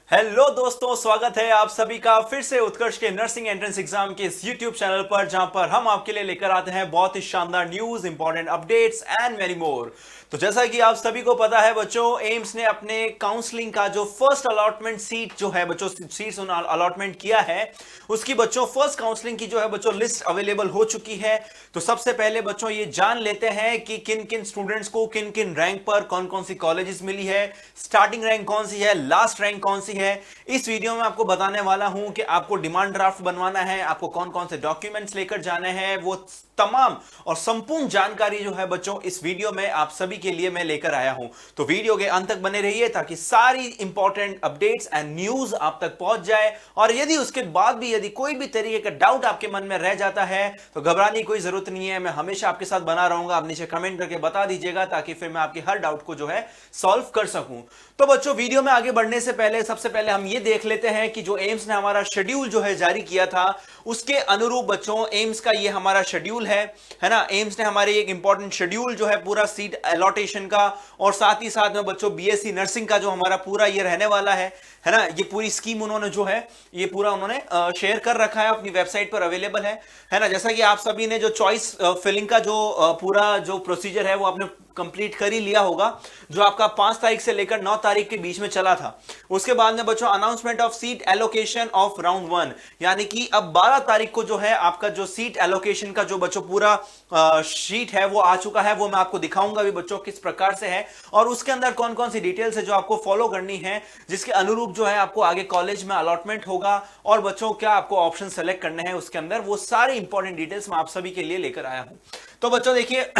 Hello दोस्तों, स्वागत है आप सभी का फिर से उत्कर्ष के नर्सिंग एंट्रेंस एग्जाम के इस यूट्यूब चैनल पर, जहां पर हम आपके लिए लेकर आते हैं बहुत ही शानदार news, important updates and many more. तो जैसा कि आप सभी को पता है बच्चों, एम्स ने अपने काउंसलिंग का जो फर्स्ट अलॉटमेंट सीट जो है बच्चों, सीट्स अलॉटमेंट किया है, उसकी बच्चों फर्स्ट काउंसलिंग की जो है बच्चों लिस्ट अवेलेबल हो चुकी है। तो सबसे पहले बच्चों ये जान लेते हैं कि किन किन स्टूडेंट्स को किन किन रैंक पर कौन कौन सी कॉलेजेस मिली है, स्टार्टिंग रैंक कौन सी है, लास्ट रैंक कौन सी है। इस वीडियो में आपको बताने वाला हूं कि आपको डिमांड ड्राफ्ट बनवाना है, आपको कौन कौन से डॉक्यूमेंट्स लेकर जाने हैं, वो तमाम और संपूर्ण जानकारी जो है बच्चों इस वीडियो में आप सभी के लिए मैं लेकर आया हूं। तो वीडियो के अंत तक बने रहिए ताकि सारी इंपॉर्टेंट अपडेट्स एंड न्यूज आप तक पहुंच जाए। और यदि उसके बाद भी यदि कोई भी तरीके का डाउट आपके मन में रह जाता है तो घबराने की कोई जरूरत नहीं है, मैं हमेशा आपके साथ बना रहूंगा। आप नीचे कमेंट करके बता दीजिएगा ताकि फिर मैं आपके हर डाउट को जो है सॉल्व कर सकूं। तो बच्चों, वीडियो में आगे बढ़ने से पहले सबसे पहले हम ये देख लेते हैं कि जो एम्स ने हमारा शेड्यूल जो है जारी किया था, उसके अनुरूप बच्चों एम्स का ये हमारा शेड्यूल है ना। एम्स ने हमारे एक इंपॉर्टेंट शेड्यूल जो है पूरा सीट अलॉटेशन का, और साथ ही साथ में बच्चों बीएससी नर्सिंग का जो हमारा पूरा ये रहने वाला है ना, ये पूरी स्कीम उन्होंने जो है ये पूरा उन्होंने शेयर कर रखा है, अपनी वेबसाइट पर अवेलेबल है ना। जैसा कि आप सभी ने जो चॉइस फिलिंग का जो पूरा जो प्रोसीजर है वो आपने कंप्लीट कर ही लिया होगा, जो आपका 5 तारीख से लेकर 9 तारीख के बीच में चला था। उसके बाद में बच्चों announcement of seat allocation of round 1, यानी कि अब 12 तारीख को जो है आपका जो सीट एलोकेशन का जो बच्चों पूरा शीट है वो आ चुका है। वो मैं आपको दिखाऊंगा भी बच्चों किस प्रकार से है, और उसके अंदर कौन कौन सी डिटेल्स है जो आपको फॉलो करनी है, जिसके अनुरूप जो है आपको आगे कॉलेज में अलॉटमेंट होगा, और बच्चों क्या आपको ऑप्शन सेलेक्ट करने हैं उसके अंदर, वो सारी इंपॉर्टेंट डिटेल्स मैं आप सभी के लिए लेकर आया हूं। तो बच्चों देखिए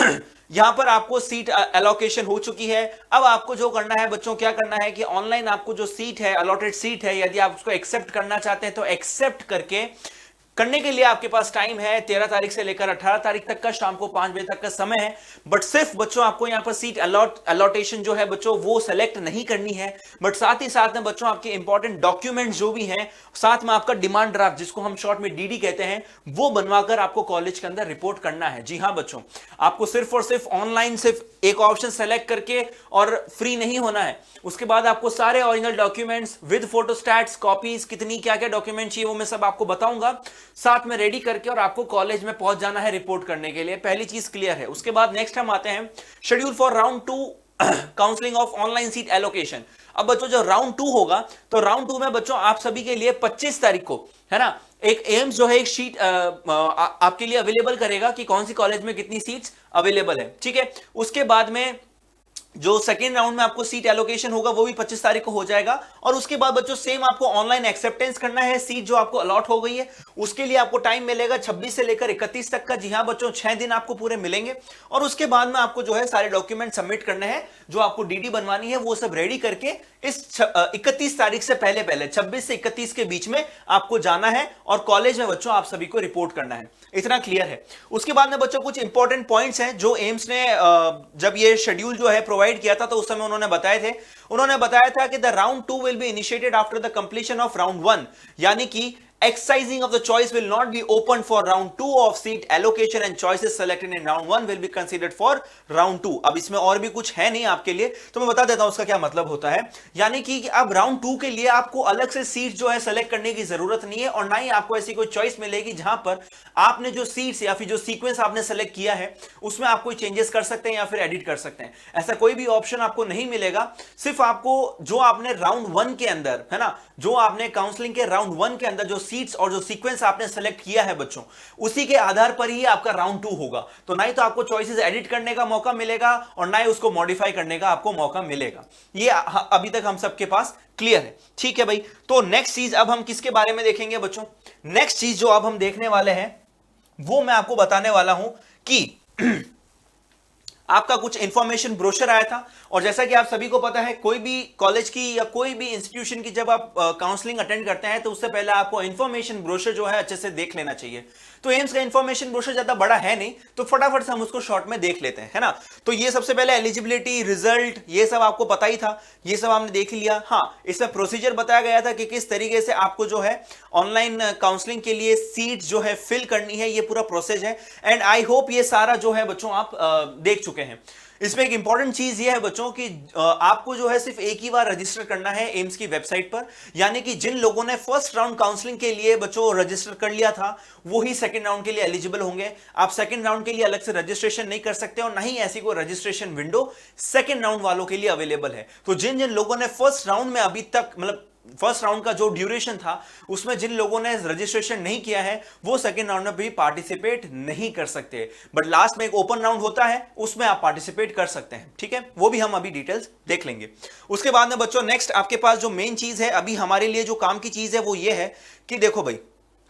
यहां पर आपको सीट एलोकेशन हो चुकी है। अब आपको जो करना है बच्चों, क्या करना है कि ऑनलाइन आपको जो सीट है, अलॉटेड सीट है, यदि आप उसको एक्सेप्ट करना चाहते हैं तो एक्सेप्ट करने के लिए आपके पास टाइम है 13 तारीख से लेकर 18 तारीख तक का, शाम को 5 बजे तक का समय है। बट सिर्फ बच्चों आपको यहां पर सीट अलॉटेशन जो है बच्चों वो सेलेक्ट नहीं करनी है, बट साथ ही साथ में बच्चों आपके इंपॉर्टेंट डॉक्यूमेंट्स जो भी हैं, साथ में आपका डिमांड ड्राफ्ट जिसको हम शॉर्ट में डीडी कहते हैं, वो बनवाकर आपको कॉलेज के अंदर रिपोर्ट करना है। जी हां बच्चों, आपको सिर्फ और सिर्फ ऑनलाइन सिर्फ एक ऑप्शन सेलेक्ट करके और फ्री नहीं होना है। उसके बाद आपको सारे ओरिजिनल डॉक्यूमेंट्स विद फोटोस्टैट्स, कॉपीज, कितनी क्या क्या डॉक्यूमेंट चाहिए वो मैं सब आपको बताऊंगा, साथ में रेडी करके और आपको कॉलेज में पहुंच जाना है रिपोर्ट करने के लिए। पहली चीज क्लियर है। उसके बाद नेक्स्ट हम आते हैं schedule for round 2 counselling of online seat allocation. अब बच्चों जो राउंड 2 होगा, तो राउंड 2 में बच्चों आप सभी के लिए 25 तारीख को है ना, एक एम्स जो है एक शीट आपके लिए अवेलेबल करेगा कि कौन सी कॉलेज में कितनी सीट्स अवेलेबल है, ठीक है। उसके बाद में जो सेकेंड राउंड में आपको सीट एलोकेशन होगा वो भी 25 तारीख को हो जाएगा। और उसके बाद बच्चों सेम आपको ऑनलाइन एक्सेप्टेंस करना है। सीट जो आपको अलॉट हो गई है उसके लिए आपको टाइम मिलेगा 26 से लेकर 31 तक का। जी हां बच्चों, 6 दिन आपको पूरे मिलेंगे। और उसके बाद में आपको जो है सारे डॉक्यूमेंट सबमिट करने हैं, जो आपको डीडी बनवानी है वो सब रेडी करके इस 31 तारीख से पहले 26 से 31 के बीच में आपको जाना है और कॉलेज में बच्चों आप सभी को रिपोर्ट करना है। इतना क्लियर है। उसके बाद में बच्चों कुछ इंपॉर्टेंट पॉइंट्स हैं जो एम्स ने जब ये शेड्यूल जो है प्रोवाइड किया था तो उस समय उन्होंने बताए थे। उन्होंने बताया था कि the round 2 will be initiated after the completion of round 1, यानी कि exercising of the choice will not be open for round 2 of seat allocation and choices selected in round 1 will be considered for round 2। अब इसमें और भी कुछ है नहीं आपके लिए, तो मैं बता देता हूं उसका क्या मतलब होता है। यानी कि अब राउंड 2 के लिए आपको अलग से सीट जो है सेलेक्ट करने की जरूरत नहीं है, और ना ही आपको ऐसी कोई चॉइस मिलेगी जहां पर आपने जो सीट्स या फिर जो सीक्वेंस आपने सेलेक्ट किया है उसमें आप कोई चेंजेस कर सकते हैं या फिर एडिट कर सकते हैं। ऐसा कोई भी ऑप्शन आपको नहीं मिलेगा। सिर्फ आपको जो आपने राउंड 1 के अंदर है ना, जो आपने काउंसलिंग के राउंड 1 के अंदर जो सीट्स और जो सीक्वेंस आपने सेलेक्ट किया है बच्चों, उसी के आधार पर ही आपका राउंड 2 होगा। तो ना ही तो आपको चॉइसेस एडिट करने का मौका मिलेगा और ना ही उसको मॉडिफाई करने का आपको मौका मिलेगा। ये अभी तक हम सबके पास क्लियर है, ठीक है भाई। तो नेक्स्ट चीज अब हम किसके बारे में देखेंगे बच्चों? नेक्स्ट चीज जो अब हम देखने वाले हैं वो मैं आपको बताने वाला हूं कि आपका कुछ इंफॉर्मेशन ब्रोशर आया था, और जैसा कि आप सभी को पता है कोई भी कॉलेज की या कोई भी इंस्टीट्यूशन की जब आप काउंसलिंग अटेंड करते हैं तो उससे पहले आपको इंफॉर्मेशन ब्रोशर जो है अच्छे से देख लेना चाहिए। तो एम्स का इंफॉर्मेशन ब्रोशर ज्यादा बड़ा है नहीं, तो फटाफट से हम उसको शॉर्ट में देख लेते हैं, है ना। तो ये सबसे पहले एलिजिबिलिटी, रिजल्ट, ये सब आपको पता ही था, ये सब हमने देख लिया। हाँ, इसमें प्रोसीजर बताया गया था कि किस तरीके से आपको जो है ऑनलाइन काउंसलिंग के लिए सीट जो है फिल करनी है, ये पूरा प्रोसेस है। एंड आई होप ये सारा जो है बच्चों आप देख चुके हैं। इसमें एक इंपॉर्टेंट चीज ये है बच्चों कि आपको जो है सिर्फ एक ही बार रजिस्टर करना है एम्स की वेबसाइट पर, यानी कि जिन लोगों ने फर्स्ट राउंड काउंसलिंग के लिए बच्चों रजिस्टर कर लिया था वो ही सेकंड राउंड के लिए एलिजिबल होंगे। आप सेकंड राउंड के लिए अलग से रजिस्ट्रेशन नहीं कर सकते और नहीं ऐसी कोई रजिस्ट्रेशन विंडो सेकंड राउंड वालों के लिए अवेलेबल है। तो जिन जिन लोगों ने फर्स्ट राउंड में अभी तक मतलब फर्स्ट राउंड का जो ड्यूरेशन था उसमें जिन लोगों ने रजिस्ट्रेशन नहीं किया है वो सेकंड राउंड में भी पार्टिसिपेट नहीं कर सकते, बट लास्ट में एक ओपन राउंड होता है उसमें आप पार्टिसिपेट कर सकते हैं। ठीक है, वो भी हम अभी डिटेल्स देख लेंगे। उसके बाद में बच्चों नेक्स्ट आपके पास जो मेन चीज है अभी हमारे लिए जो काम की चीज है वो ये है कि देखो भाई,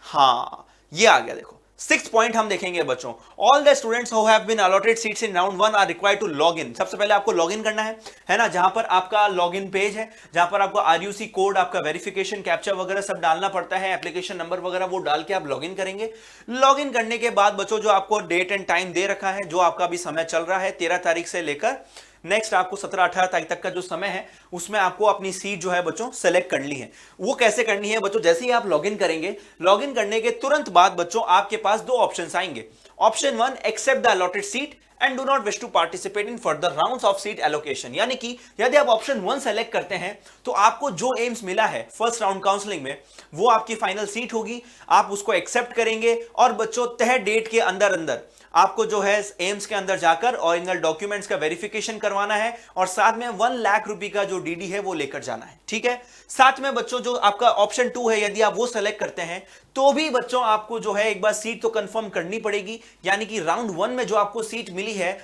हाँ ये आ गया, देखो 6th पॉइंट हम देखेंगे बच्चों, all the students who have been allotted seats in round 1 are required to log in. सबसे पहले आपको लॉग इन करना है ना, जहां पर आपका लॉग इन पेज है, जहां पर आपको आरयूसी कोड, आपका वेरिफिकेशन कैप्चा वगैरह सब डालना पड़ता है, एप्लीकेशन नंबर वगैरह वो डाल के आप लॉग इन करेंगे। लॉग इन करने के बाद बच्चों जो आपको डेट एंड टाइम दे रखा है, जो आपका अभी समय चल रहा है 13 तारीख से लेकर नेक्स्ट आपको 17-18 तारीख तक का जो समय है उसमें आपको अपनी सीट जो है बच्चों सेलेक्ट करनी है। वो कैसे करनी है बच्चों, जैसे ही आप लॉगिन करेंगे, लॉगिन करने के तुरंत बाद बच्चों आपके पास दो ऑप्शंस आएंगे। Option 1, accept the allotted seat and do not wish to participate in further rounds of seat allocation. यानी कि यदि आप ऑप्शन 1 सेलेक्ट करते हैं तो आपको जो एम्स मिला है फर्स्ट राउंड काउंसलिंग में वो आपकी फाइनल सीट होगी, आप उसको एक्सेप्ट करेंगे और बच्चों तय डेट के अंदर अंदर आपको जो है एम्स के अंदर जाकर ओरिजिनल डॉक्यूमेंट्स का वेरिफिकेशन करवाना है और साथ में 1 लाख रुपए का जो डीडी है वो लेकर जाना है। ठीक है, साथ में बच्चों जो आपका ऑप्शन 2 है यदि आप वो सेलेक्ट करते हैं तो भी बच्चों आपको जो है एक बार सीट तो कंफर्म करनी पड़ेगी, यानी कि राउंड 1 में जो आपको सीट मिली है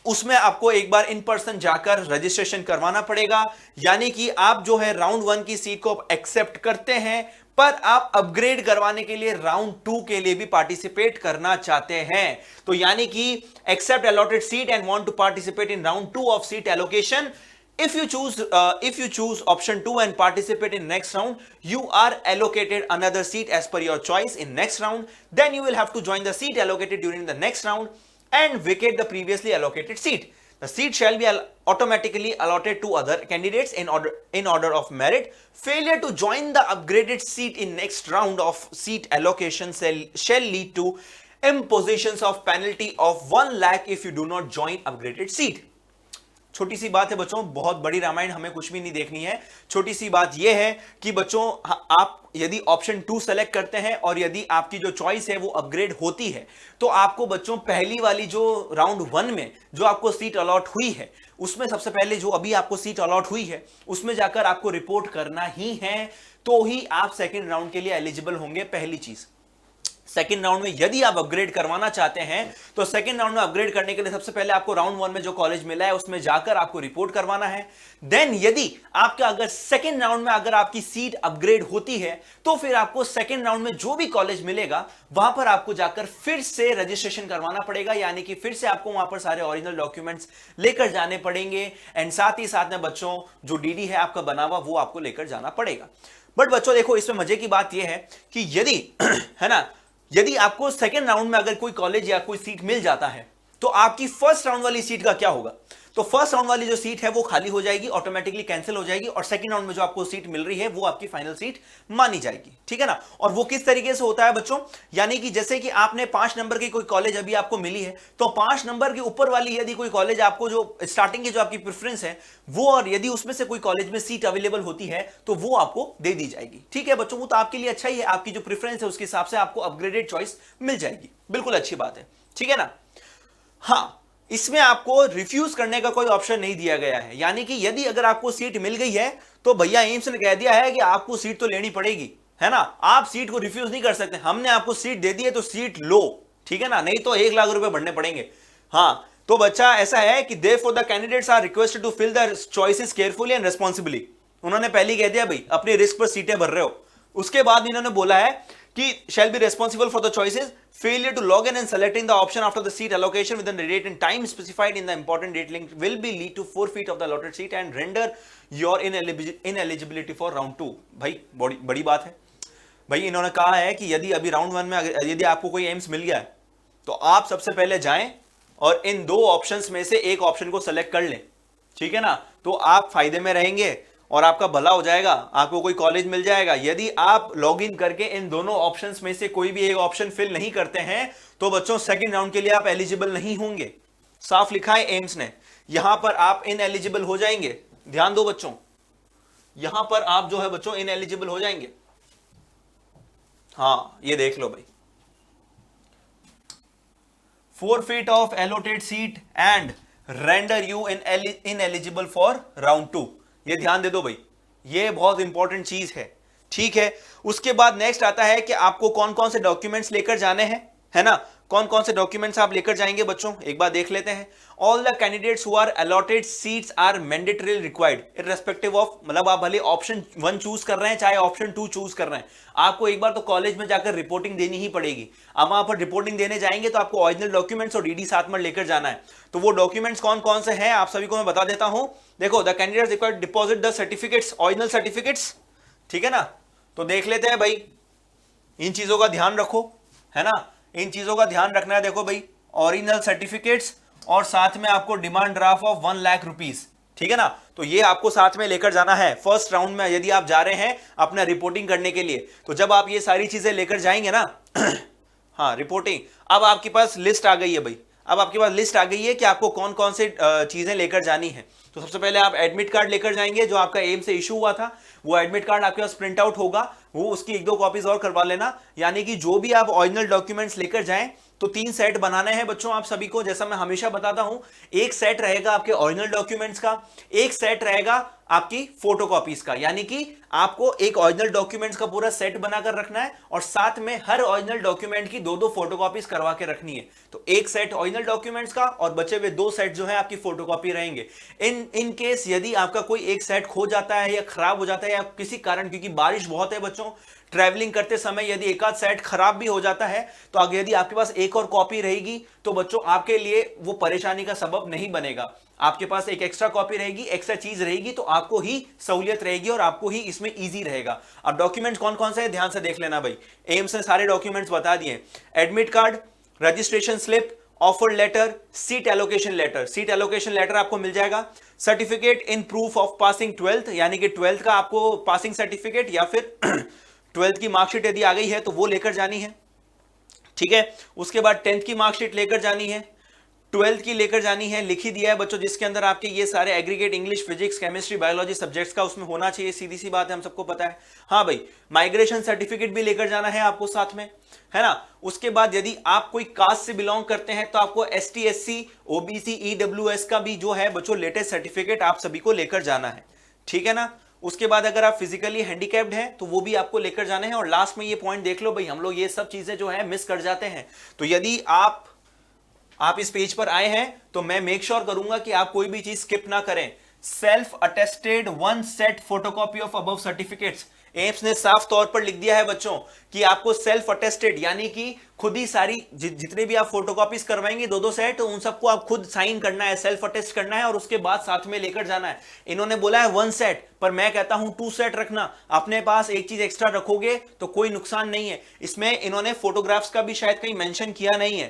उसमें आपको एक बार इन पर्सन जाकर रजिस्ट्रेशन करवाना पड़ेगा। यानी कि आप जो है राउंड 1 की सीट को एक्सेप्ट करते हैं पर आप अपग्रेड करवाने के लिए राउंड 2 के लिए भी पार्टिसिपेट करना चाहते हैं, तो यानी कि accept allotted seat and want to participate in round 2 of seat allocation. If you choose option 2 and participate in next round, you are allocated another seat as per your choice in next round. Then you will have to join the seat allocated during the next round and vacate the previously allocated seat. The seat shall be automatically allotted to other candidates in order of merit. Failure to join the upgraded seat in next round of seat allocation shall lead to impositions of penalty of 1 lakh if you do not join upgraded seat. छोटी सी बात है बच्चों, बहुत बड़ी रामायण हमें कुछ भी नहीं देखनी है। छोटी सी बात यह है कि बच्चों आप यदि ऑप्शन 2 सेलेक्ट करते हैं और यदि आपकी जो चॉइस है वो अपग्रेड होती है तो आपको बच्चों पहली वाली जो राउंड 1 में जो आपको सीट अलॉट हुई है उसमें सबसे पहले जो अभी आपको सीट अलॉट हुई है उसमें जाकर आपको रिपोर्ट करना ही है, तो ही आप सेकेंड राउंड के लिए एलिजिबल होंगे। पहली चीज, सेकेंड राउंड में यदि आप अपग्रेड करवाना चाहते हैं तो सेकेंड राउंड में अपग्रेड करने के लिए सबसे पहले आपको राउंड 1 में जो कॉलेज मिला है उसमें जाकर आपको रिपोर्ट करवाना है। देन यदि आपका अगर सेकेंड राउंड में अगर आपकी सीट अपग्रेड होती है तो फिर आपको सेकेंड राउंड में जो भी कॉलेज मिलेगा वहां पर आपको जाकर फिर से रजिस्ट्रेशन करवाना पड़ेगा, यानी कि फिर से आपको वहां पर सारे ओरिजिनल डॉक्यूमेंट्स लेकर जाने पड़ेंगे एंड साथ ही साथ में बच्चों जो डीडी है आपका बना हुआ वो आपको लेकर जाना पड़ेगा। बट बच्चों देखो इसमें मजे की बात यह है कि यदि है ना, यदि आपको सेकेंड राउंड में अगर कोई कॉलेज या कोई सीट मिल जाता है तो आपकी फर्स्ट राउंड वाली सीट का क्या होगा, तो फर्स्ट राउंड वाली जो सीट है वो खाली हो जाएगी, ऑटोमेटिकली कैंसिल हो जाएगी और सेकंड राउंड में जो आपको सीट मिल रही है वो आपकी फाइनल सीट मानी जाएगी। ठीक है ना, और वो किस तरीके से होता है बच्चों, यानी कि जैसे कि आपने 5 नंबर की कोई कॉलेज अभी आपको मिली है तो 5 नंबर के ऊपर वाली यदि कोई कॉलेज आपको जो स्टार्टिंग की जो आपकी प्रेफरेंस है वो, और यदि उसमें से कोई कॉलेज में सीट अवेलेबल होती है तो वो आपको दे दी जाएगी। ठीक है बच्चों, वो तो आपके लिए अच्छा ही है, आपकी जो प्रेफरेंस है उसके हिसाब से आपको अपग्रेडेड चॉइस मिल जाएगी, बिल्कुल अच्छी बात है। ठीक है ना, हाँ इसमें आपको रिफ्यूज करने का कोई ऑप्शन नहीं दिया गया है, यानी कि यदि अगर आपको सीट मिल गई है तो भैया एम्स ने कह दिया है कि आपको सीट तो लेनी पड़ेगी, है ना, आप सीट को रिफ्यूज नहीं कर सकते। हमने आपको सीट दे दी है तो सीट लो, ठीक है ना, नहीं तो 1 लाख रुपए भरने पड़ेंगे। हाँ तो बच्चा ऐसा है कि therefore the candidates are requested to fill their choices carefully and responsibly। उन्होंने पहले कह दिया भाई अपने रिस्क पर सीटें भर रहे हो, उसके बाद इन्होंने बोला है कि shall be responsible for the choices, failure to log in and selecting the option after the seat allocation within the date and time specified in the important date link will be lead to forfeit of the allotted seat and render your ineligibility for round 2। भाई बड़ी बात है भाई, इन्होंने कहा है कि यदि अभी राउंड 1 में यदि आपको कोई एम्स मिल गया है तो आप सबसे पहले जाएं और इन 2 ऑप्शंस में से एक ऑप्शन को सेलेक्ट कर लें, ठीक है ना, तो आप फायदे में रहेंगे और आपका भला हो जाएगा, आपको कोई कॉलेज मिल जाएगा। यदि आप लॉगिन करके इन दोनों ऑप्शंस में से कोई भी एक ऑप्शन फिल नहीं करते हैं तो बच्चों सेकंड राउंड के लिए आप एलिजिबल नहीं होंगे। साफ लिखा है एम्स ने, यहां पर आप इन एलिजिबल हो जाएंगे। ध्यान दो बच्चों, यहां पर आप जो है बच्चों इन एलिजिबल हो जाएंगे। हाँ ये देख लो भाई, forfeit of allotted seat and render you ineligible for round 2। ये ध्यान दे दो भाई, ये बहुत इंपॉर्टेंट चीज है, ठीक है। उसके बाद नेक्स्ट आता है कि आपको कौन कौन से डॉक्यूमेंट्स लेकर जाने हैं, है ना, कौन कौन से डॉक्यूमेंट्स आप लेकर जाएंगे बच्चों, एक बार देख लेते हैं। All the candidates who are allotted seats are mandatory required irrespective of, मतलब आप भले ऑप्शन 1 चूज कर रहे हैं चाहे ऑप्शन 2 चूज कर रहे हैं, आपको एक बार तो कॉलेज में जाकर रिपोर्टिंग देनी ही पड़ेगी। अब वहां पर रिपोर्टिंग देने जाएंगे तो आपको ओरिजिनल डॉक्यूमेंट्स और डीडी साथ में लेकर जाना है। तो वो डॉक्यूमेंट्स कौन कौन से हैं आप सभी को मैं बता देता हूं। देखो, the candidates required deposit the certificates, original certificates, ठीक है ना। तो देख लेते हैं भाई, इन चीजों का ध्यान रखो, है ना, इन चीजों का ध्यान रखना है। देखो भाई, ओरिजिनल सर्टिफिकेट्स और साथ में आपको demand draft of 1 lakh rupees, ठीक है ना। तो ये आपको साथ में लेकर जाना है फर्स्ट राउंड में यदि आप जा रहे हैं अपना रिपोर्टिंग करने के लिए। तो जब आप ये सारी चीजें लेकर जाएंगे ना हाँ रिपोर्टिंग, अब आपके पास लिस्ट आ गई है भाई, अब आपके पास लिस्ट आ गई है कि आपको कौन कौन से चीजें लेकर जानी है। तो सबसे पहले आप एडमिट कार्ड लेकर जाएंगे, जो आपका एम से इशू हुआ था, वो एडमिट कार्ड आपके पास प्रिंट आउट होगा, वो उसकी 1-2 कॉपीज और करवा लेना। यानी कि जो भी आप ओरिजिनल डॉक्यूमेंट्स लेकर जाएं तो 3 सेट बनाने हैं बच्चों आप सभी को। जैसा मैं हमेशा बताता हूं, एक सेट रहेगा आपके ओरिजिनल डॉक्यूमेंट्स का, एक सेट रहेगा आपकी फोटोकॉपीज का। यानी कि आपको एक ओरिजिनल डॉक्यूमेंट्स का पूरा सेट बनाकर रखना है और साथ में हर ओरिजिनल डॉक्यूमेंट की 2-2 फोटोकॉपीज करवा के रखनी है। तो एक सेट ओरिजिनल डॉक्यूमेंट्स का और बचे हुए 2 सेट जो है आपकी फोटोकॉपी रहेंगे। इन केस यदि आपका कोई एक सेट खो जाता है या खराब हो जाता है या किसी कारण, क्योंकि बारिश बहुत है बच्चों, ट्रैवलिंग करते समय यदि एक आध सेट खराब भी हो जाता है तो अगर यदि आपके पास एक और कॉपी रहेगी तो बच्चों आपके लिए वो परेशानी का सबब नहीं बनेगा। आपके पास एक एक्स्ट्रा कॉपी रहेगी, एक्स्ट्रा चीज रहेगी, तो आपको ही सहूलियत रहेगी और आपको ही इसमें इजी रहेगा। अब डॉक्यूमेंट्स कौन कौन से हैं ध्यान से देख लेना भाई। एम्स ने सारे डॉक्यूमेंट्स बता दिए, admit card, registration slip, offer letter, seat allocation letter. Seat allocation letter आपको मिल जाएगा। Certificate in proof of passing 12th, यानी कि 12th का आपको पासिंग सर्टिफिकेट या फिर 12th की मार्कशीट यदि आ गई है तो वो लेकर जानी है, ठीक है। उसके बाद 10th की मार्कशीट लेकर जानी है, 12th की लेकर जानी है, लिख ही दिया है बच्चों, जिसके अंदर आपके ये सारे aggregate English, physics, chemistry, biology subjects का उसमें होना चाहिए, सीधी सी बात है, हम सबको पता है। हाँ भाई, माइग्रेशन सर्टिफिकेट भी लेकर जाना है आपको साथ में, है ना। उसके बाद यदि आप कोई कास्ट से बिलोंग करते हैं तो आपको ST SC OBC EWS का भी जो है बच्चों लेटेस्ट सर्टिफिकेट आप सभी को लेकर जाना है, ठीक है ना। उसके बाद अगर आप फिजिकली हैंडीकैप्ड हैं तो वो भी आपको लेकर जाने हैं। और लास्ट में ये पॉइंट देख लो भाई, हम लोग ये सब चीजें जो है मिस कर जाते हैं। तो यदि आप इस पेज पर आए हैं तो मैं मेक श्योर करूंगा कि आप कोई भी चीज स्किप ना करें। Self attested 1 set photocopy of above certificates, AIIMS ने साफ तौर पर लिख दिया है बच्चों कि आपको सेल्फ अटेस्टेड यानी कि खुद ही सारी जितने भी आप फोटोकॉपीज करवाएंगे 2-2 सेट, तो उन सबको आप खुद साइन करना है, सेल्फ अटेस्ट करना है और उसके बाद साथ में लेकर जाना है। इन्होंने बोला है 1 सेट, पर मैं कहता हूं 2 सेट रखना। अपने पास एक चीज एक्स्ट्रा रखोगे तो कोई नुकसान नहीं है। इसमें इन्होंने फोटोग्राफ्स का भी शायद कहीं मेंशन किया नहीं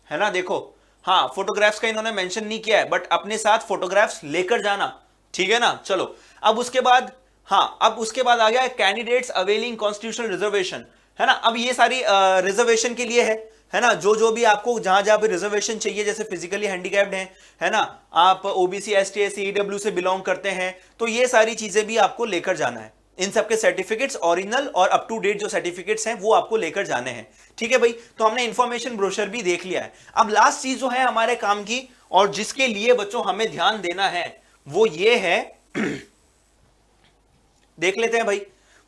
है ना। देखो, हाँ फोटोग्राफ्स का इन्होंने मेंशन नहीं किया है, बट अपने साथ फोटोग्राफ्स लेकर जाना, ठीक है ना। चलो अब उसके बाद, हाँ अब उसके बाद आ गया कैंडिडेट्स अवेलिंग कॉन्स्टिट्यूशनल रिजर्वेशन, है ना। अब ये सारी रिजर्वेशन के लिए है ना, जो भी आपको जहां जहां पे रिजर्वेशन चाहिए, जैसे फिजिकली हैंडीकैप्ड हैं, है ना, आप OBC ST SC EW से बिलोंग करते हैं, तो ये सारी चीजें भी आपको लेकर जाना है। इन सबके सर्टिफिकेट्स ओरिजिनल और अप टू डेट जो सर्टिफिकेट्स हैं वो आपको लेकर जाने हैं, ठीक है भाई। तो हमने इंफॉर्मेशन ब्रोशर भी देख लिया है। अब लास्ट चीज जो है हमारे काम की और जिसके लिए बच्चों हमें ध्यान देना है वो ये है देख लेते हैं भाई,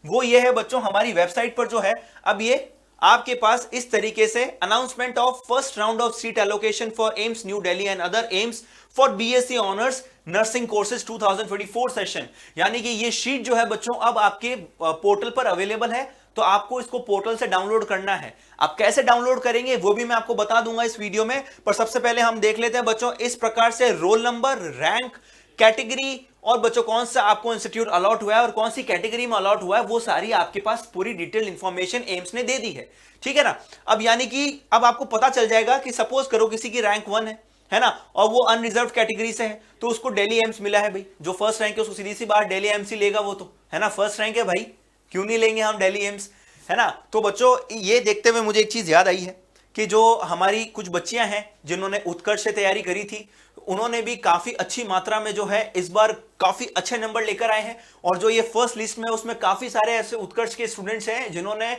वो ये है बच्चों हमारी वेबसाइट पर जो है अब ये आपके पास इस तरीके से announcement of first round of seat allocation for AIIMS new Delhi and other AIIMS for BSc honours nursing courses 2024 session, यानी कि ये शीट जो है बच्चों अब आपके पोर्टल पर अवेलेबल है। तो आपको इसको पोर्टल से डाउनलोड करना है। आप कैसे डाउनलोड करेंगे वो भी मैं आपको बता दूंगा इस वीडियो में, पर सबसे पहले हम देख लेते हैं बच्चों इस प्रकार से रोल नंबर, रैंक, कैटेगरी और बच्चों कौन सा आपको इंस्टीट्यूट अलॉट हुआ है और कौन सी कैटेगरी में अलॉट हुआ है, वो सारी आपके पास पूरी डिटेल इंफॉर्मेशन एम्स ने दे दी है, ठीक है ना। अब यानी कि अब आपको पता चल जाएगा कि सपोज करो किसी की रैंक 1 है ना, और वो अनरिजर्व कैटेगरी से है, तो उसको दिल्ली एम्स मिला है भाई। जो फर्स्ट रैंक है उसको सीधी सी बात दिल्ली एम्स ही लेगा वो, तो है ना, फर्स्ट रैंक है भाई, क्यों नहीं लेंगे हम दिल्ली एम्स, है ना। तो बच्चों ये देखते हुए मुझे एक चीज याद आई है कि जो हमारी कुछ बच्चियां हैं जिन्होंने उत्कर्ष से तैयारी करी थी, उन्होंने भी काफी अच्छी मात्रा में जो है इस बार काफी अच्छे नंबर लेकर आए हैं। और जो ये फर्स्ट लिस्ट में उसमें काफी सारे ऐसे उत्कर्ष के स्टूडेंट्स हैं जिन्होंने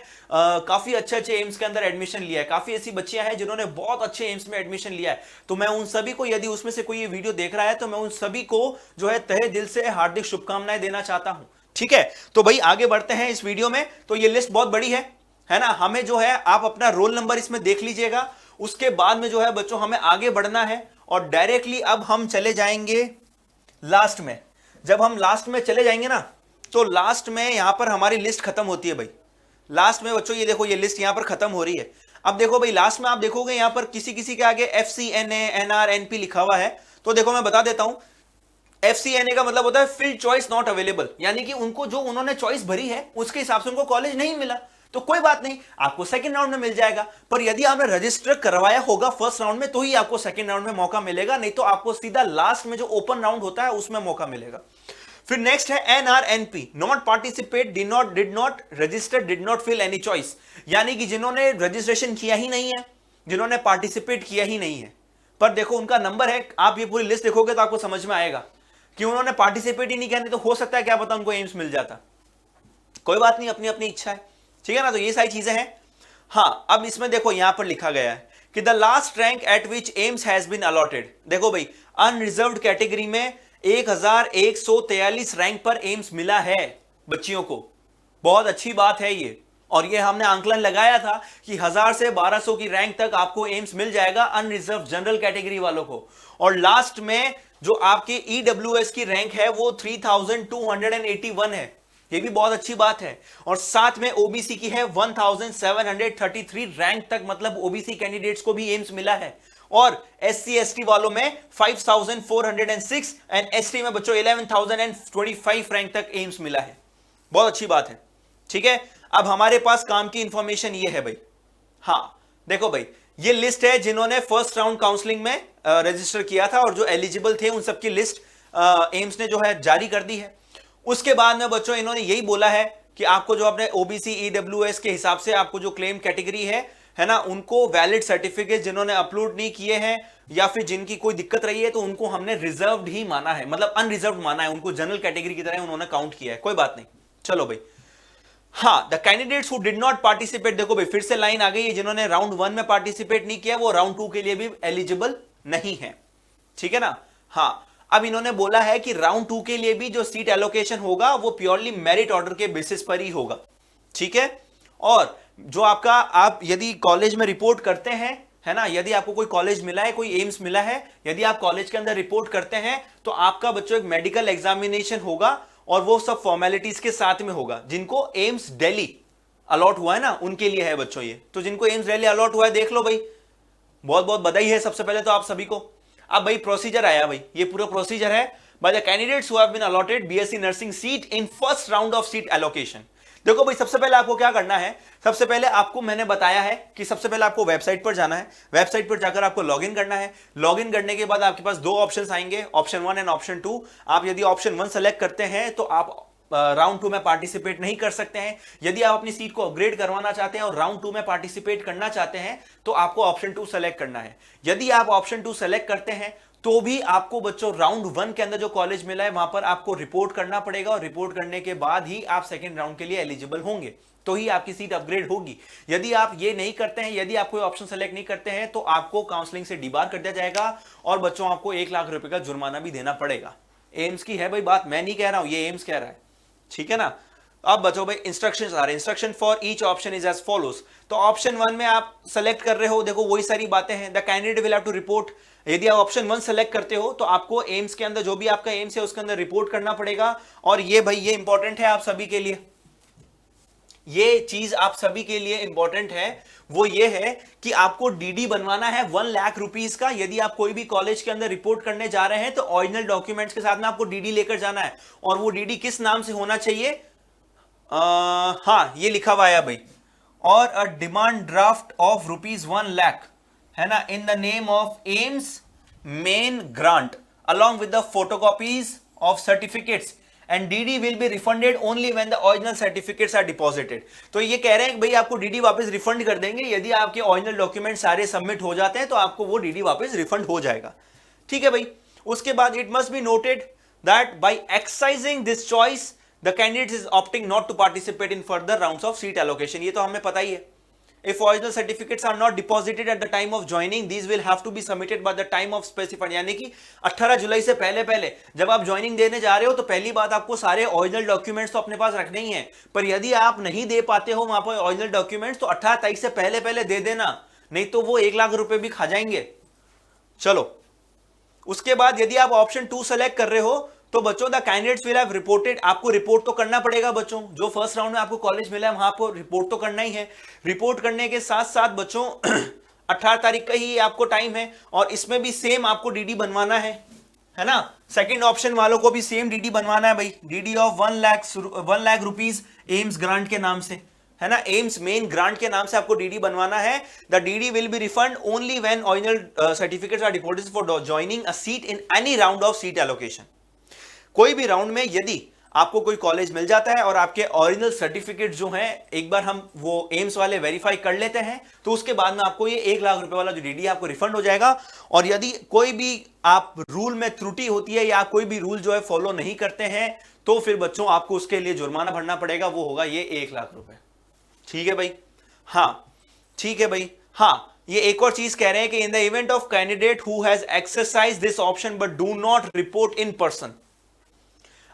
काफी अच्छे अच्छे एम्स के अंदर एडमिशन लिया है। काफी ऐसी बच्चियां हैं जिन्होंने बहुत अच्छे एम्स में एडमिशन लिया है। तो मैं उन सभी को, यदि उसमें से कोई ये वीडियो देख रहा है, तो मैं उन सभी को जो है तहे दिल से हार्दिक शुभकामनाएं देना चाहता हूं। ठीक है, तो भाई आगे बढ़ते हैं इस वीडियो में। तो ये लिस्ट बहुत बड़ी है ना। हमें जो है आप अपना रोल नंबर इसमें देख लीजिएगा। उसके बाद में जो है बच्चों हमें आगे बढ़ना है और डायरेक्टली अब हम चले जाएंगे लास्ट में। जब हम लास्ट में चले जाएंगे ना, तो लास्ट में यहां पर हमारी लिस्ट खत्म होती है भाई। लास्ट में बच्चों ये देखो, ये लिस्ट यहां पर खत्म हो रही है। अब देखो भाई, लास्ट में आप देखोगे यहां पर किसी किसी के आगे FCNA NR NP लिखा हुआ है। तो देखो मैं बता देता हूं, FCNA का मतलब होता है फील्ड चॉइस नॉट अवेलेबल, यानी कि उनको जो उन्होंने चॉइस भरी है उसके हिसाब से उनको कॉलेज नहीं मिला। तो कोई बात नहीं, आपको सेकंड राउंड में मिल जाएगा। पर यदि आपने रजिस्टर करवाया होगा फर्स्ट राउंड में, तो ही आपको सेकंड राउंड में मौका मिलेगा, नहीं तो आपको सीधा लास्ट में जो ओपन राउंड होता है उसमें मौका मिलेगा। फिर नेक्स्ट है NR NP, not participate, did not register, did not fill any choice, यानी कि जिन्होंने रजिस्ट्रेशन किया ही नहीं है, जिन्होंने पार्टिसिपेट किया ही नहीं है। पर देखो उनका नंबर है, आप ये पूरी लिस्ट देखोगे तो आपको समझ में आएगा कि उन्होंने पार्टिसिपेट ही नहीं किया, नहीं तो हो सकता है क्या पता उनको एम्स मिल जाता। कोई बात नहीं, अपनी अपनी इच्छा है, ठीक है ना। तो ये सारी चीजें हैं। हाँ, अब इसमें देखो यहां पर लिखा गया है कि the last rank at which AIIMS has been allotted. देखो भाई, अनरिजर्व्ड कैटेगरी में 1143 रैंक पर एम्स मिला है बच्चियों को। बहुत अच्छी बात है ये। और ये हमने आंकलन लगाया था कि 1000 से 1200 की रैंक तक आपको एम्स मिल जाएगा अनरिजर्व जनरल कैटेगरी वालों को। और लास्ट में जो आपके EWS की रैंक है वो 3281 है, ये भी बहुत अच्छी बात है। और साथ में OBC की है 1733 रैंक तक, मतलब OBC कैंडिडेट्स को भी एम्स मिला है। और SC ST वालों में 5406 एंड ST में बच्चों 11025 रैंक तक एम्स मिला है। बहुत अच्छी बात है, ठीक है। अब हमारे पास काम की इंफॉर्मेशन ये है भाई। हाँ देखो भाई, ये लिस्ट है जिन्होंने फर्स्ट राउंड काउंसलिंग में रजिस्टर किया था और जो एलिजिबल थे उन सबकी लिस्ट एम्स ने जो है जारी कर दी है। उसके बाद में बच्चों इन्होंने यही बोला है कि आपको जो अपने OBC EWS के हिसाब से आपको जो क्लेम कैटेगरी है ना, उनको वैलिड सर्टिफिकेट जिन्होंने अपलोड नहीं किए हैं या फिर जिनकी कोई दिक्कत रही है, तो उनको हमने रिजर्व्ड ही माना है, मतलब अनरिजर्व्ड माना है, उनको जनरल कैटेगरी की तरह उन्होंने काउंट किया है। कोई बात नहीं, चलो भाई। हाँ, the candidates who did not participate, देखो भाई फिर से लाइन आ गई है, जिन्होंने राउंड 1 में पार्टिसिपेट नहीं किया वो राउंड 2 के लिए भी एलिजिबल नहीं है, ठीक है ना। हाँ, अब इन्होंने बोला है कि राउंड 2 के लिए भी जो सीट एलोकेशन होगा वो प्योरली मेरिट ऑर्डर के बेसिस पर ही होगा, ठीक है। और जो आपका, आप यदि कॉलेज में रिपोर्ट करते हैं, है ना, यदि आपको कोई कॉलेज मिला है, कोई एम्स मिला है, यदि आप कॉलेज के अंदर रिपोर्ट करते हैं, तो आपका बच्चों एक मेडिकल एग्जामिनेशन होगा और वो सब फॉर्मेलिटीज के साथ में होगा। जिनको एम्स दिल्ली अलॉट हुआ है ना, उनके लिए है बच्चों ये। तो जिनको एम्स दिल्ली अलॉट हुआ है, देख लो भाई, बहुत बहुत बधाई है सबसे पहले तो आप सभी को। अब भाई प्रोसीजर आया भाई, ये पूरा प्रोसीजर है। By the candidates who have been allotted BSc nursing seat in first round of seat allocation. देखो भाई, सबसे पहले आपको क्या करना है, सबसे पहले आपको मैंने बताया है कि सबसे पहले आपको वेबसाइट पर जाना है। वेबसाइट पर जाकर आपको लॉगिन करना है। लॉगिन करने के बाद आपके पास दो ऑप्शंस आएंगे, ऑप्शन 1 एंड ऑप्शन 2। आप यदि ऑप्शन 1 सेलेक्ट करते हैं तो आप राउंड 2 में पार्टिसिपेट नहीं कर सकते हैं। यदि आप अपनी सीट को अपग्रेड करवाना चाहते हैं और राउंड 2 में पार्टिसिपेट करना चाहते हैं तो आपको ऑप्शन 2 सेलेक्ट करना है। यदि आप ऑप्शन 2 सेलेक्ट करते हैं तो भी आपको बच्चों राउंड 1 के अंदर जो कॉलेज मिला है वहां पर आपको रिपोर्ट करना पड़ेगा, और रिपोर्ट करने के बाद ही आप सेकेंड राउंड के लिए एलिजिबल होंगे, तो ही आपकी सीट अपग्रेड होगी। यदि आप ये नहीं करते हैं, यदि आप कोई ऑप्शन सेलेक्ट नहीं करते हैं, तो आपको काउंसलिंग से डिबार कर दिया जाएगा और बच्चों आपको 1 लाख रुपए का जुर्माना भी देना पड़ेगा। एम्स की है भाई बात, मैं नहीं कह रहा हूं, ये एम्स कह रहा है, ठीक है ना। अब बच्चों भाई इंस्ट्रक्शंस आ रहे हैं। Instruction for each option is as follows. तो ऑप्शन 1 में आप सेलेक्ट कर रहे हो, देखो वही सारी बातें हैं। The candidate will have to report. यदि आप ऑप्शन 1 सेलेक्ट करते हो तो आपको एम्स के अंदर जो भी आपका एम्स है उसके अंदर रिपोर्ट करना पड़ेगा। और ये भाई ये इंपॉर्टेंट है आप सभी के लिए, ये चीज आप सभी के लिए इंपॉर्टेंट है, वो ये है कि आपको डीडी बनवाना है 1 लाख रुपीस का। यदि आप कोई भी कॉलेज के अंदर रिपोर्ट करने जा रहे हैं तो ओरिजिनल डॉक्यूमेंट्स के साथ में आपको डीडी लेकर जाना है। और वो डीडी किस नाम से होना चाहिए, हाँ ये लिखा हुआ है भाई, और a demand draft of ₹1 lakh, है ना, in the name of AIIMS main grant along with the photocopies of certificates and DD will be refunded only when the original certificates are deposited. तो ये कह रहे हैं कि भाई आपको डीडी वापस रिफंड कर देंगे, यदि आपके ओरिजिनल डॉक्यूमेंट सारे सबमिट हो जाते हैं तो आपको वो डीडी वापस रिफंड हो जाएगा। ठीक है भाई। उसके बाद it must be noted that by exercising this choice the candidate is opting not to participate in further rounds of seat allocation. ये तो हमें पता ही है। If original certificates are not deposited at the time of joining, these will have to be submitted by the time of specified। यानी कि 18 जुलाई से पहले पहले जब आप ज्वाइनिंग देने जा रहे हो तो पहली बात आपको सारे ओरिजिनल डॉक्यूमेंट्स तो अपने पास रखने ही हैं, पर यदि आप नहीं दे पाते हो वहां पर ओरिजिनल डॉक्यूमेंट्स तो 18 तारीख से पहले पहले दे देना, नहीं तो वो 1 लाख रुपए भी खा जाएंगे। चलो, उसके बाद यदि आप ऑप्शन 2 सेलेक्ट कर रहे हो तो बच्चों the candidates will have reported, आपको रिपोर्ट तो करना पड़ेगा बच्चों, जो फर्स्ट राउंड में आपको कॉलेज मिला है वहां पर रिपोर्ट तो करना ही है। रिपोर्ट करने के साथ साथ बच्चों 18 तारीख का ही आपको टाइम है और इसमें भी सेम आपको डीडी बनवाना है ना। सेकंड ऑप्शन वालों को भी सेम डीडी बनवाना है भाई, DD of 1 lakh rupees AIIMS grant के नाम से, है ना। एम्स मेन ग्रांट के नाम से आपको डीडी बनवाना है। The DD will be refund only when original certificates are deposited for joining a seat in any round of seat allocation. कोई भी राउंड में यदि आपको कोई कॉलेज मिल जाता है और आपके ओरिजिनल सर्टिफिकेट जो हैं एक बार हम वो एम्स वाले वेरीफाई कर लेते हैं तो उसके बाद में आपको ये 1 लाख रुपए वाला जो डीडी आपको रिफंड हो जाएगा। और यदि कोई भी आप रूल में त्रुटि होती है या आप कोई भी रूल जो है फॉलो नहीं करते हैं तो फिर बच्चों आपको उसके लिए जुर्माना भरना पड़ेगा, वो होगा ये 1 लाख रुपए। ठीक है भाई। हाँ ठीक है भाई। हाँ, ये एक और चीज कह रहे हैं कि in the event of candidate who has exercise this option but do not report in person,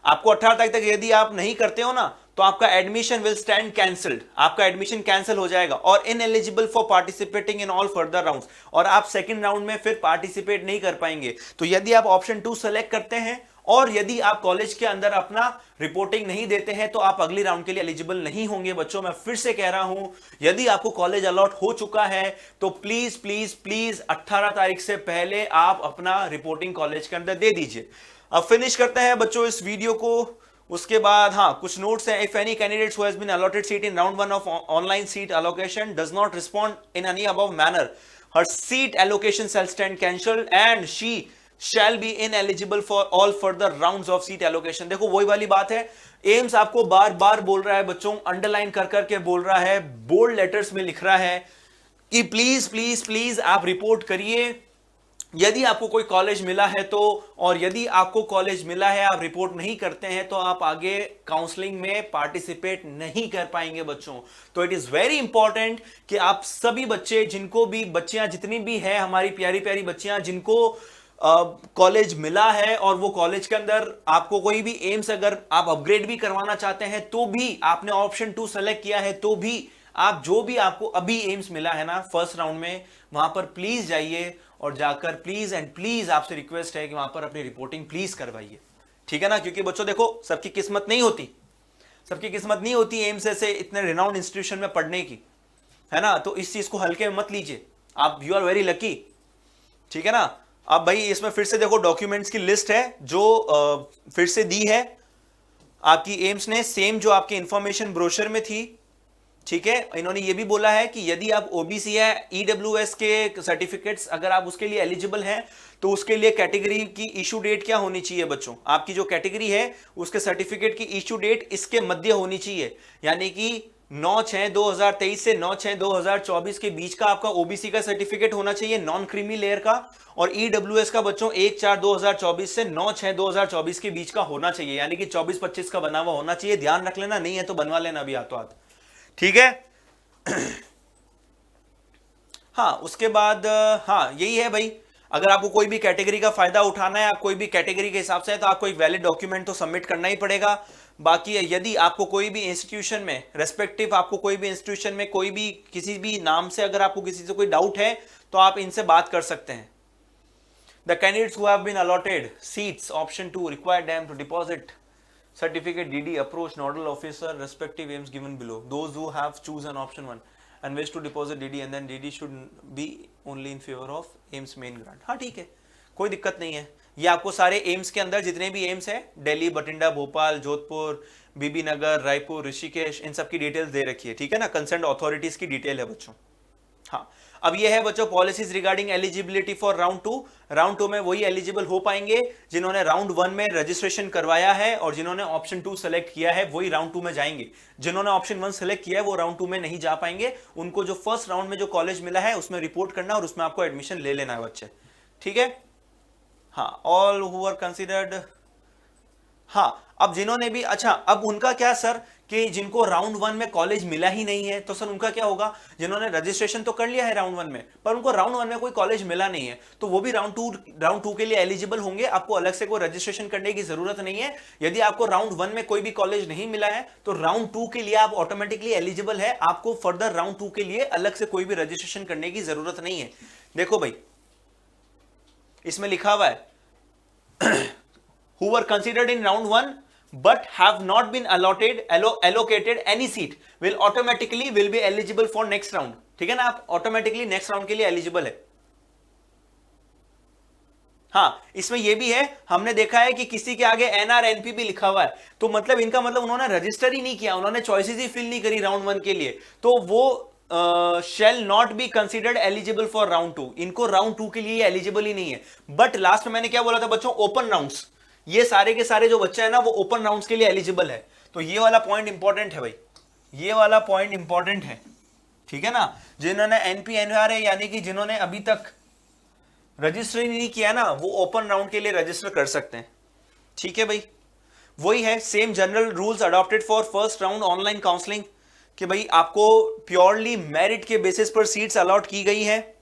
आपको 18 तारीख तक यदि आप नहीं करते हो ना तो आपका एडमिशन विल स्टैंड कैंसल्ड, आपका एडमिशन कैंसिल हो जाएगा और ineligible for participating in all further rounds, और आप सेकंड राउंड में फिर पार्टिसिपेट नहीं कर पाएंगे। तो यदि आप ऑप्शन 2 सेलेक्ट करते हैं और यदि आप कॉलेज के अंदर अपना रिपोर्टिंग नहीं देते हैं तो आप अगली राउंड के लिए एलिजिबल नहीं होंगे। बच्चों मैं फिर से कह रहा हूं, यदि आपको कॉलेज अलॉट हो चुका है तो प्लीज प्लीज प्लीज 18 तारीख से पहले आप अपना रिपोर्टिंग कॉलेज के अंदर दे दीजिए। अब फिनिश करते हैं बच्चों इस वीडियो को। उसके बाद हाँ कुछ नोट्स हैं। If any candidates who has been allotted seat in round 1 of online seat allocation does not respond in any above manner, her seat allocation shall stand cancelled and she shall be ineligible for all further rounds of seat allocation. देखो वही वाली बात है, AIIMS आपको बार बार बोल रहा है बच्चों, अंडरलाइन कर करके बोल रहा है, बोल्ड लेटर्स में लिख रहा है कि प्लीज प्लीज प्लीज आप रिपोर्ट करिए यदि आपको कोई कॉलेज मिला है तो, और यदि आपको कॉलेज मिला है आप रिपोर्ट नहीं करते हैं तो आप आगे काउंसलिंग में पार्टिसिपेट नहीं कर पाएंगे बच्चों। तो इट इज वेरी इंपॉर्टेंट कि आप सभी बच्चे, जिनको भी बच्चियां जितनी भी है हमारी प्यारी प्यारी बच्चियां जिनको कॉलेज मिला है और वो कॉलेज के अंदर आपको कोई भी एम्स अगर आप अपग्रेड भी करवाना चाहते हैं तो भी आपने ऑप्शन 2 सेलेक्ट किया है तो भी आप जो भी आपको अभी एम्स मिला है ना फर्स्ट राउंड में, वहां पर प्लीज जाइए और जाकर प्लीज एंड प्लीज आपसे रिक्वेस्ट है कि वहां पर अपनी रिपोर्टिंग प्लीज करवाइए। ठीक है ना, क्योंकि बच्चों देखो सबकी किस्मत नहीं होती, सबकी किस्मत नहीं होती एम्स से इतने रिनाउंड इंस्टीट्यूशन में पढ़ने की, है ना। तो इस चीज को हल्के में मत लीजिए आप, यू आर वेरी लकी। ठीक है ना। अब भाई इसमें फिर से देखो डॉक्यूमेंट्स की लिस्ट है जो फिर से दी है आपकी एम्स ने, सेम जो आपकी इंफॉर्मेशन ब्रोशर में थी। ठीक है, इन्होंने ये भी बोला है कि यदि आप ओबीसी या ईडब्ल्यूएस के सर्टिफिकेट्स अगर आप उसके लिए एलिजिबल हैं तो उसके लिए कैटेगरी की इशू डेट क्या होनी चाहिए बच्चों, आपकी जो कैटेगरी है उसके सर्टिफिकेट की इशू डेट इसके मध्य होनी चाहिए, यानी कि 9/6/2023 से 9/6/2024 के बीच का आपका ओबीसी का सर्टिफिकेट होना चाहिए नॉन क्रीमी लेयर का, और ईडब्ल्यूएस का बच्चों 1/4/2024 से 9/6/2024 के बीच का होना चाहिए, यानी कि 24-25 का बना हुआ होना चाहिए। ध्यान रख लेना, नहीं है तो बनवा लेना अभी हाथों हाथ। ठीक है। हाँ उसके बाद हाँ यही है भाई, अगर आपको कोई भी कैटेगरी का फायदा उठाना है, आप कोई भी कैटेगरी के हिसाब से है तो आपको एक वैलिड डॉक्यूमेंट तो सबमिट करना ही पड़ेगा। बाकी यदि आपको कोई भी इंस्टीट्यूशन में रेस्पेक्टिव, आपको कोई भी इंस्टीट्यूशन में कोई भी किसी भी नाम से अगर आपको किसी से कोई डाउट है तो आप इनसे बात कर सकते हैं। The candidates who have been allotted seats option 2 require them to deposit certificate DD approach nodal officer respective aims given below. Those who have chosen option 1 and wish to deposit DD and then DD should be only in favor of aims main grant. हाँ ठीक है, कोई दिक्कत नहीं है। ये आपको सारे एम्स के अंदर जितने भी एम्स हैं, दिल्ली, बठिंडा, भोपाल, जोधपुर, बीबी नगर, रायपुर, ऋषिकेश, इन सब की डिटेल्स दे रखी है। ठीक है ना, कंसर्न अथॉरिटीज की डिटेल है बच्चों। हाँ, अब ये है बच्चों policies regarding eligibility for round 2 में वही एलिजिबल हो पाएंगे जिन्होंने राउंड 1 में रजिस्ट्रेशन करवाया है, और जिन्होंने ऑप्शन 2 सेलेक्ट किया है वही राउंड 2 में जाएंगे। जिन्होंने ऑप्शन 1 सेलेक्ट किया है वो राउंड 2 में नहीं जा पाएंगे। उनको जो फर्स्ट राउंड में जो कॉलेज मिला है उसमें रिपोर्ट करना और उसमें आपको एडमिशन ले लेना है बच्चे, ठीक है। हाँ, ऑल हु आर कंसिडर्ड। हाँ, अब जिन्होंने भी, अच्छा अब उनका क्या सर कि जिनको राउंड 1 में कॉलेज मिला ही नहीं है, तो सर उनका क्या होगा? जिन्होंने रजिस्ट्रेशन तो कर लिया है राउंड 1 में, पर उनको राउंड 1 में कोई कॉलेज मिला नहीं है, तो वो भी राउंड 2 के लिए एलिजिबल होंगे। आपको अलग से कोई रजिस्ट्रेशन करने की जरूरत नहीं है। यदि आपको राउंड 1 में कोई भी कॉलेज नहीं मिला है तो राउंड 2 के लिए आप ऑटोमेटिकली एलिजिबल है। आपको फर्दर राउंड 2 के लिए अलग से कोई भी रजिस्ट्रेशन करने की जरूरत नहीं है। देखो भाई, इसमें लिखा हुआ है who were considered in round 1 but have not been allocated any seat will be eligible for next round। ठीक है ना, आप ऑटोमेटिकली नेक्स्ट राउंड के लिए एलिजिबल है। हाँ, इसमें यह भी है, हमने देखा है कि किसी के आगे NRNP भी लिखा हुआ है, तो मतलब इनका मतलब उन्होंने रजिस्टर ही नहीं किया, उन्होंने चॉइसेस ही फिल नहीं करी राउंड 1 के लिए, तो वो shall not be considered eligible for round 2। इनको राउंड 2 के लिए एलिजिबल ही नहीं है। बट लास्ट में मैंने क्या बोला था बच्चों? ओपन राउंड्स, ये सारे के सारे जो बच्चे हैं ना वो ओपन राउंड्स के लिए एलिजिबल है। तो ये वाला पॉइंट इंपॉर्टेंट है भाई, ये वाला पॉइंट इंपॉर्टेंट है, ठीक है ना। जिन्होंने NPNR है, यानी कि जिन्होंने अभी तक रजिस्टर नहीं किया ना, वो ओपन राउंड के लिए रजिस्टर कर सकते हैं, ठीक है भाई। वही है, same general rules adopted for first round online counselling, कि भाई आपको प्योरली मेरिट के बेसिस पर सीट्स अलॉट की गई है,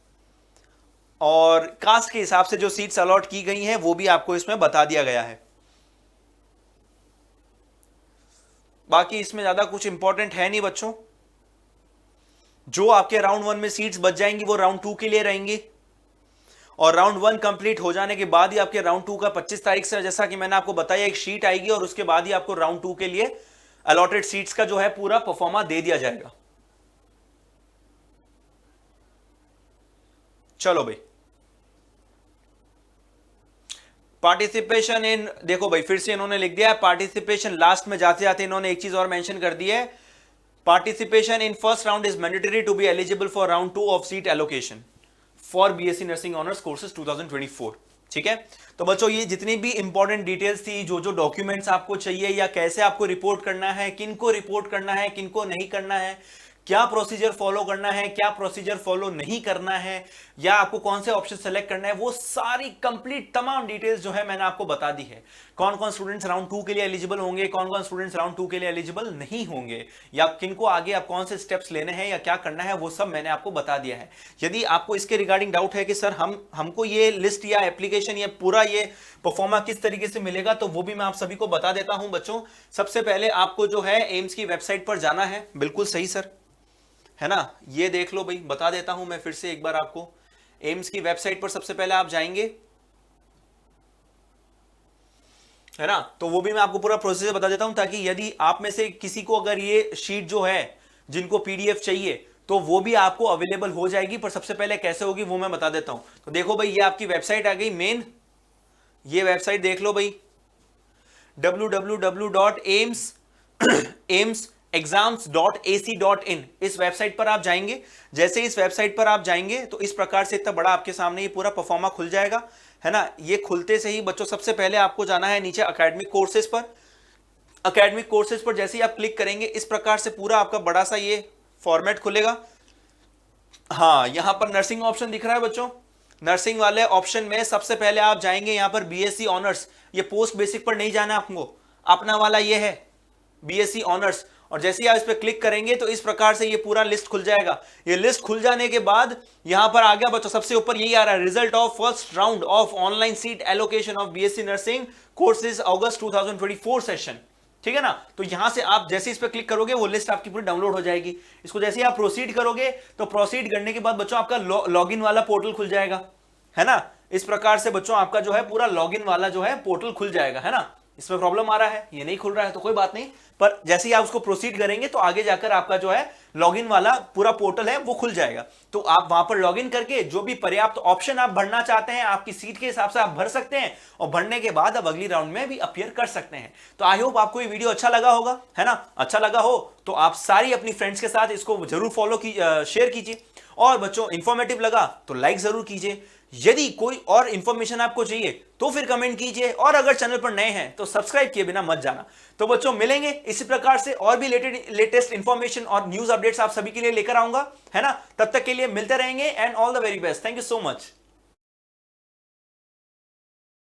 और कास्ट के हिसाब से जो सीट्स अलॉट की गई हैं वो भी आपको इसमें बता दिया गया है। बाकी इसमें ज्यादा कुछ इंपॉर्टेंट है नहीं बच्चों। जो आपके राउंड 1 में सीट्स बच जाएंगी वो राउंड 2 के लिए रहेंगी, और राउंड 1 कंप्लीट हो जाने के बाद ही आपके राउंड 2 का 25 तारीख से, जैसा कि मैंने आपको बताया, एक शीट आएगी और उसके बाद ही आपको राउंड 2 के लिए अलॉटेड सीट्स का जो है पूरा परफॉर्मा दे दिया जाएगा। चलो भाई, पार्टिसिपेशन इन, देखो भाई फिर से इन्होंने लिख दिया है पार्टिसिपेशन, लास्ट में जाते जाते इन्होंने एक चीज और मेंशन कर दी है, participation in first round is mandatory to be eligible for round 2 of seat allocation for BSc nursing honours courses 2024। ठीक है, तो बच्चों ये जितनी भी इंपॉर्टेंट डिटेल्स थी, जो जो डॉक्यूमेंट्स आपको चाहिए या कैसे आपको रिपोर्ट करना है, किनको रिपोर्ट करना है, किनको नहीं करना है, क्या प्रोसीजर फॉलो करना है, क्या प्रोसीजर फॉलो नहीं करना है, या आपको कौन से ऑप्शन सेलेक्ट करना है, वो सारी कंप्लीट तमाम डिटेल्स जो है मैंने आपको बता दी है। कौन कौन स्टूडेंट्स राउंड 2 के लिए एलिजिबल होंगे, कौन कौन स्टूडेंट्स राउंड 2 के लिए एलिजिबल नहीं होंगे, या किनको आगे आप कौन से स्टेप्स लेने हैं या क्या करना है, वो सब मैंने आपको बता दिया है। यदि आपको इसके रिगार्डिंग डाउट है कि सर हमको ये लिस्ट या एप्लीकेशन या पूरा ये परफॉर्मा किस तरीके से मिलेगा, तो वो भी मैं आप सभी को बता देता हूं बच्चों। सबसे पहले आपको जो है एम्स की वेबसाइट पर जाना है, बिल्कुल सही सर, है ना, ये देख लो भाई, बता देता हूं मैं फिर से एक बार आपको। एम्स की वेबसाइट पर सबसे पहले आप जाएंगे, है ना, तो वो भी मैं आपको पूरा प्रोसेस बता देता हूं, ताकि यदि आप में से किसी को अगर ये शीट जो है जिनको पीडीएफ चाहिए तो वो भी आपको अवेलेबल हो जाएगी। पर सबसे पहले कैसे होगी वो मैं बता देता हूं। तो देखो भाई, ये आपकी वेबसाइट आ गई मेन, ये वेबसाइट देख लो भाई, www.aimsexams.ac.in, इस वेबसाइट पर आप जाएंगे। जैसे इस वेबसाइट पर आप जाएंगे तो इस प्रकार से इतना बड़ा आपके सामने ये पूरा परफॉर्मा खुल जाएगा, है ना। ये खुलते से ही बच्चों सबसे पहले आपको जाना है नीचे एकेडमिक कोर्सेज पर। एकेडमिक कोर्सेज पर जैसे ही आप क्लिक करेंगे इस प्रकार से पूरा आपका बड़ा सा ये फॉर्मेट खुलेगा। हाँ, यहां पर नर्सिंग ऑप्शन दिख रहा है बच्चों, नर्सिंग वाले ऑप्शन में सबसे पहले आप जाएंगे यहां पर बीएससी ऑनर्स, ये पोस्ट बेसिक पर नहीं जाना आपको, अपना वाला ये है बीएससी ऑनर्स। और जैसे ही आप इस पर क्लिक करेंगे तो इस प्रकार से ये पूरा लिस्ट खुल जाएगा। ये लिस्ट खुल जाने के बाद यहां पर आ गया बच्चों, सबसे ऊपर यही आ रहा है, result of first round of online seat allocation of BSc nursing courses August 2024 session. ठीक है ना, तो यहां से आप जैसे इस पर क्लिक करोगे वो लिस्ट आपकी पूरी डाउनलोड हो जाएगी। इसको जैसे ही आप प्रोसीड करोगे तो प्रोसीड करने के बाद बच्चों आपका लॉगिन वाला पोर्टल खुल जाएगा, है ना। इस प्रकार से बच्चों आपका जो है पूरा लॉगिन वाला जो है पोर्टल खुल जाएगा, है ना। इसमें प्रॉब्लम आ रहा है, ये नहीं खुल रहा है तो कोई बात नहीं, पर जैसे ही आप उसको प्रोसीड करेंगे तो आगे जाकर आपका जो है लॉगिन वाला पूरा पोर्टल है वो खुल जाएगा। तो आप वहां पर लॉगिन करके जो भी पर्याप्त ऑप्शन आप भरना चाहते हैं आपकी सीट के हिसाब से आप भर सकते हैं, और भरने के बाद अब अगली राउंड में भी अपीयर कर सकते हैं। तो आई होप आपको ये वीडियो अच्छा लगा होगा, है ना। अच्छा लगा हो तो आप सारी अपनी फ्रेंड्स के साथ इसको जरूर फॉलो शेयर कीजिए। और बच्चों इंफॉर्मेटिव लगा तो लाइक जरूर कीजिए, यदि कोई और इंफॉर्मेशन आपको चाहिए तो फिर कमेंट कीजिए, और अगर चैनल पर नए हैं तो सब्सक्राइब किए बिना मत जाना। तो बच्चों मिलेंगे इसी प्रकार से और भी लेटेस्ट इंफॉर्मेशन और न्यूज अपडेट्स आप सभी के लिए लेकर आऊंगा, है ना। तब तक के लिए मिलते रहेंगे and all the very best. Thank you so much.